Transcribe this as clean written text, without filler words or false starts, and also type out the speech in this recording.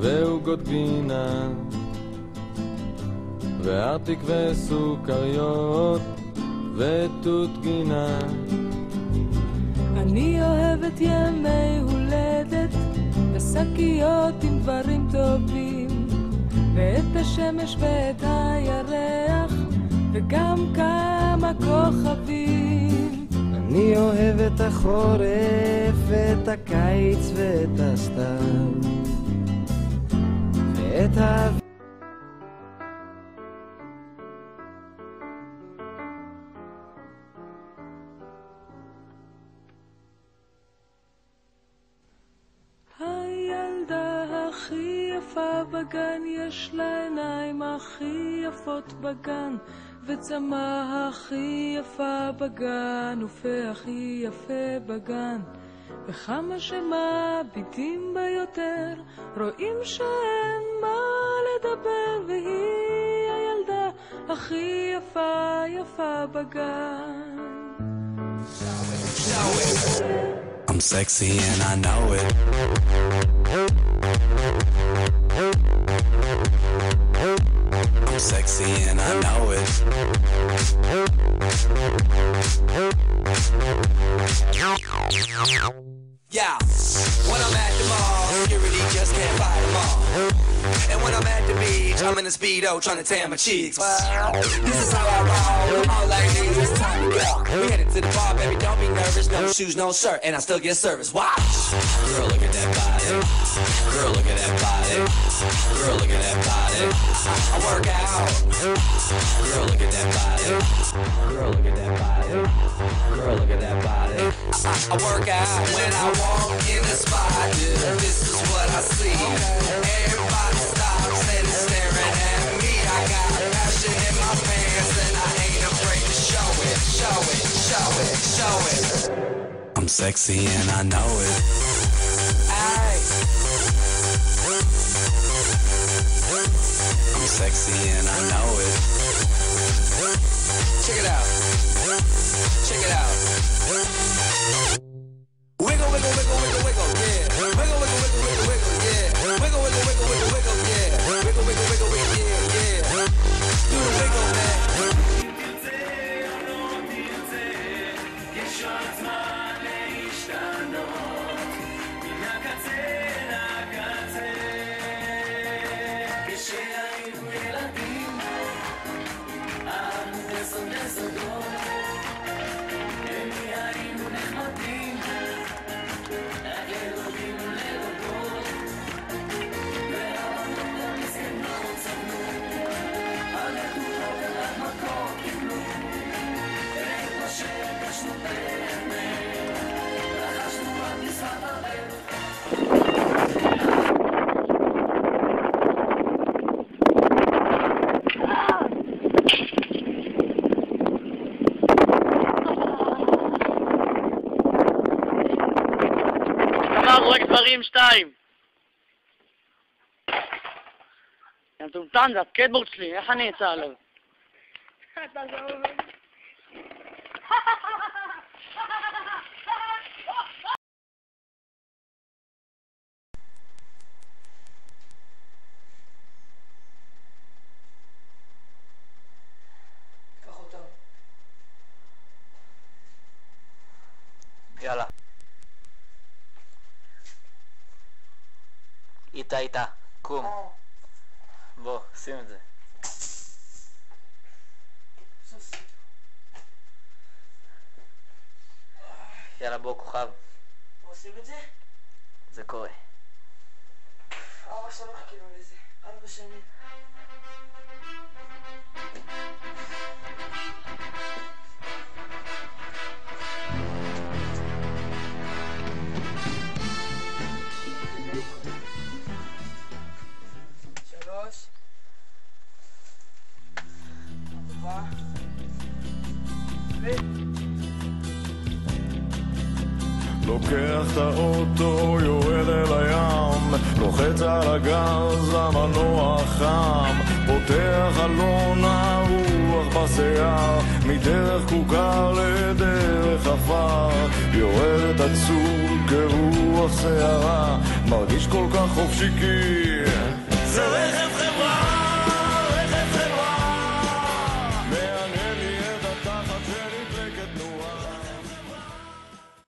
ועוגות גבינה וארטיק וסוכריות ותות גינה. אני אוהבת ימי הולדת ושקיות עם דברים טובים ואת השמש ואת הירח וגם כמה כוכבים. אני אוהב את החורף ואת הקיץ ואת הסתיו ואת האוויר. הילדה הכי יפה בגן, יש לה עיניים הכי יפות בגן וצמא הכי יפה בגן ופה הכי יפה בגן, וכמה שמביטים בה יותר רואים שאין מה לדבר, והיא הילדה הכי יפה יפה בגן. I'm sexy and I know it. I'm sexy and I know it. Yeah, when I'm at the mall, security just can't fight them all. And when I'm at the beach, I'm in a Speedo trying to tan my cheeks. Well, this is how I roll. All ladies, it's time to go. We headed to the bar, baby, don't be nervous. No shoes, no shirt, and I still get service. Watch. Girl, look at that body. Girl, look at that body. Girl, look at that body. I work out. Girl, look at that body. Girl, look at that body. Girl, look at that body. I work out when I walk in the spot. This is what I see. Everybody stops and is staring at me. I got passion in my pants and I ain't afraid to show it, show it, show it, show it. I'm sexy and I know it. Aye. I'm sexy and I know it. Check it out. Check it out. Wiggle, wiggle, wiggle, wiggle, wiggle, yeah. Wiggle, wiggle, wiggle, wiggle, wiggle, yeah. Wiggle, wiggle, wiggle, wiggle, wiggle, yeah. Wiggle, wiggle, wiggle, wiggle, yeah, yeah. Do the wiggle, man. דברים 2. יא מטומטם, זה הסקייטבורד שלי, איך אני אצא עליו? יאללה. איתה, קום. בוא, שים את זה. יאללה, בוא, כוכב. עושים את זה? זה קורה. 4 שנים חיכינו לזה. 4 שנים. לוקח את האוטו, יורד אל הים, לוחץ לוחץ על הגז, המנוע חם, פותח חלון הרוח בשיער, מדרך כוכר לדרך עפר, יורדת עצור כרוח שערה, מרגיש כל כך חופשי כי זה רכב חברה.